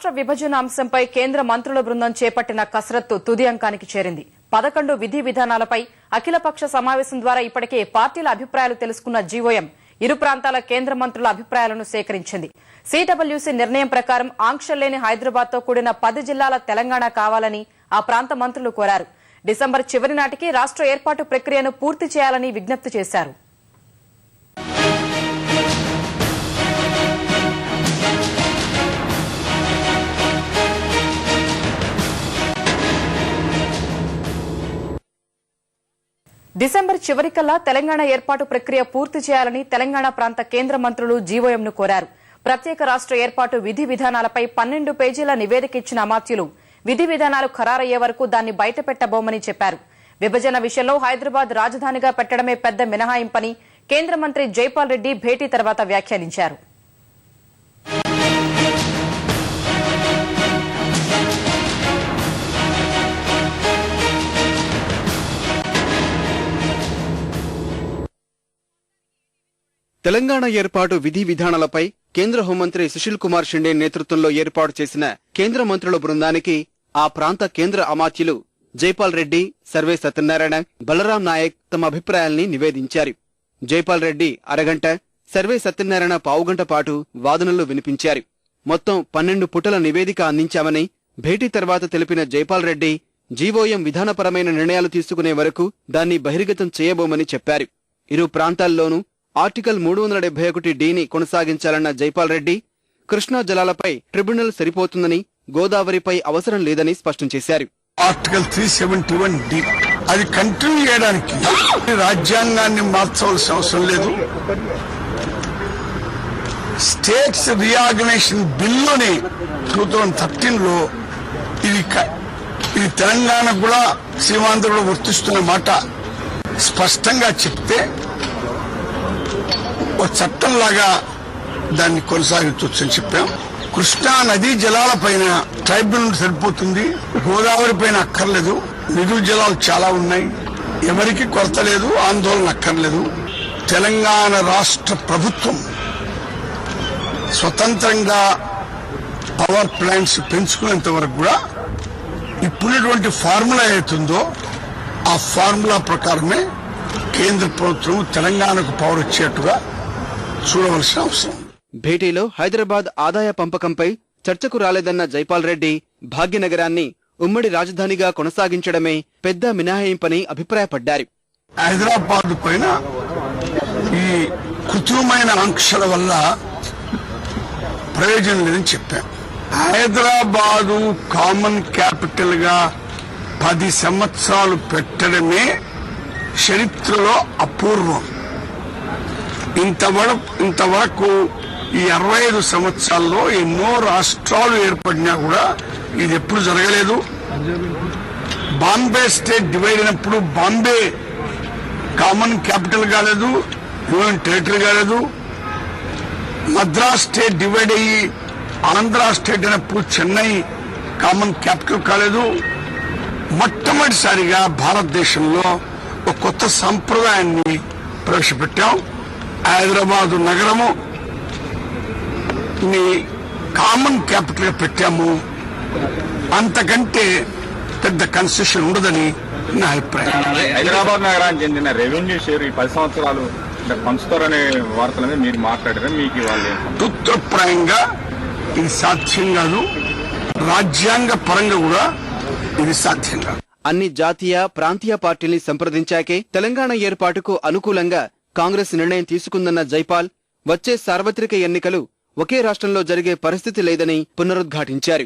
రాష్ట్ర విభజన అంశంపై కేంద్ర మంత్రుల బృందం చేపట్టిన కసరత్తు తుది అంకానికి చేరింది. 11 విధి విధానాలపై అఖిలపక్ష సమావేశం ద్వారా ఇప్పటికే పార్టీల అభిప్రాయాలు తెలుసుకున్న జీవోఎం ఇరు ప్రాంతాల కేంద్ర మంత్రుల అభిప్రాయాలను సేకరించింది. సిడబ్ల్యూసీ నిర్ణయం ప్రకారం ఆంక్షలు లేని హైదరాబాద్ తో కూడిన 10 జిల్లాల తెలంగాణ కావాలని ఆ ప్రాంత మంత్రులు కోరారు. డిసెంబర్ చివరి నాటికి రాష్ట్ర ఏర్పాటు ప్రక్రియను పూర్తి చేయాలని విజ్ఞప్తి చేశారు. డిసెంబర్ చివరికల్లా తెలంగాణ ఏర్పాటు ప్రక్రియ పూర్తి చేయాలని తెలంగాణ ప్రాంత కేంద్ర మంత్రులు జీవోఎంను కోరారు. ప్రత్యేక రాష్ట్ర ఏర్పాటు విధి విధానాలపై 12 పేజీల నివేదిక ఇచ్చిన అమాత్యులు విధి విధానాలు ఖరారయ్యే వరకు దాన్ని బయటపెట్టబోమని చెప్పారు. విభజన విషయంలో హైదరాబాద్ రాజధానిగా పెట్టడమే పెద్ద మినహాయింపని కేంద్ర మంత్రి జైపాల్ రెడ్డి భేటీ తర్వాత వ్యాఖ్యానించారు. తెలంగాణ ఏర్పాటు విధి విధానాలపై కేంద్ర హోంమంత్రి సుశీల్ కుమార్ షిండే నేతృత్వంలో ఏర్పాటు చేసిన కేంద్ర మంత్రుల బృందానికి ఆ ప్రాంత కేంద్ర అమాత్యులు జైపాల్ రెడ్డి, సర్వే సత్యనారాయణ, బలరాం నాయక్ తమ అభిప్రాయాల్ని నివేదించారు. జైపాల్ రెడ్డి అరగంట, సర్వే సత్యనారాయణ పావుగంట పాటు వాదనలు వినిపించారు. మొత్తం 12 పుటల నివేదిక అందించామని భేటీ తర్వాత తెలిపిన జైపాల్ రెడ్డి జీవోఎం విధానపరమైన నిర్ణయాలు తీసుకునే వరకు దాన్ని బహిర్గతం చేయబోమని చెప్పారు. ఇరు ప్రాంతాల్లోనూ ఆర్టికల్ 371ని కొనసాగించాలన్న జైపాల్ రెడ్డి కృష్ణా జలాలపై ట్రిబ్యునల్ సరిపోతుందని, గోదావరిపై అవసరం లేదని స్పష్టం చేశారు. ఆర్టికల్ 371D అది కంటిన్యూ చేయడానికి రాజ్యాంగాన్ని మార్చవలసిన అవసరం లేదు. స్టేట్స్ రీఆర్గనైజేషన్ బిల్లుని 2013లో ఇది తెలంగాణ కూడా సీమాంధ్రలో వర్తిస్తున్న మాట స్పష్టంగా చెప్తే ఒక చట్టంలాగా దాన్ని కొనసాగించవచ్చని చెప్పాం. కృష్ణా నదీ జలాల పైన ట్రైబ్యునల్ సరిపోతుంది, గోదావరి పైన అక్కర్లేదు. నిధుల జలాలు చాలా ఉన్నాయి, ఎవరికి కొరత లేదు, ఆందోళన అక్కర్లేదు. తెలంగాణ రాష్ట్ర ప్రభుత్వం స్వతంత్రంగా పవర్ ప్లాంట్స్ పెంచుకునేంత వరకు కూడా ఇప్పుడున్నటువంటి ఫార్ములా ఏతుందో ఆ ఫార్ములా ప్రకారమే కేంద్ర ప్రభుత్వం తెలంగాణకు పవర్ వచ్చేట్టుగా చూడవలసిన అవసరం. భేటీలో హైదరాబాద్ ఆదాయ పంపకంపై చర్చకు రాలేదన్న జైపాల్ రెడ్డి భాగ్యనగరాన్ని ఉమ్మడి రాజధానిగా కొనసాగించడమే పెద్ద మినహాయింపని అభిప్రాయపడ్డారు. హైదరాబాద్ పైన ఈ కృత్రిమైన ఆంక్షల వల్ల ప్రయోజనం లేదని చెప్పాను. హైదరాబాదు కామన్ క్యాపిటల్ గా 10 సంవత్సరాలు పెట్టడమే చరిత్రలో అపూర్వం. ఇంతవరకు ఈ 65 సంవత్సరాల్లో ఎన్నో రాష్ట్రాలు ఏర్పడినా కూడా ఇది ఎప్పుడు జరగలేదు. బాంబే స్టేట్ డివైడ్ అయినప్పుడు బాంబే కామన్ క్యాపిటల్ కాలేదు, యూనియన్ టెరిటరీ కాలేదు. మద్రాస్ స్టేట్ డివైడ్ అయ్యి ఆంధ్ర స్టేట్ అయినప్పుడు చెన్నై కామన్ క్యాపిటల్ కాలేదు. మొట్టమొదటిసారిగా భారతదేశంలో ఒక కొత్త సంప్రదాయాన్ని ప్రవేశపెట్టాం. హైదరాబాద్ నగరము కామన్ క్యాపిటల్ గా పెట్టాము. అంతకంటే పెద్ద కన్సెషన్ ఉండదని నా అభిప్రాయం. హైదరాబాద్ నగరానికి చెందిన రెవెన్యూ షేర్ ఈ 10 సంవత్సరాలు పంచుతారనే వార్తల మీద మీరు మాట్లాడారు. మీకు వాళ్ళు సూత్రప్రాయంగా ఇది సాధ్యం కాదు, రాజ్యాంగ పరంగా కూడా ఇది సాధ్యం కాదు. అన్ని జాతీయ, ప్రాంతీయ పార్టీల్ని సంప్రదించాకే తెలంగాణ ఏర్పాటుకు అనుకూలంగా కాంగ్రెస్ నిర్ణయం తీసుకుందన్న జైపాల్ వచ్చే సార్వత్రిక ఎన్నికలు ఒకే రాష్ట్రంలో జరిగే పరిస్థితి లేదని పునరుద్ఘాటించారు.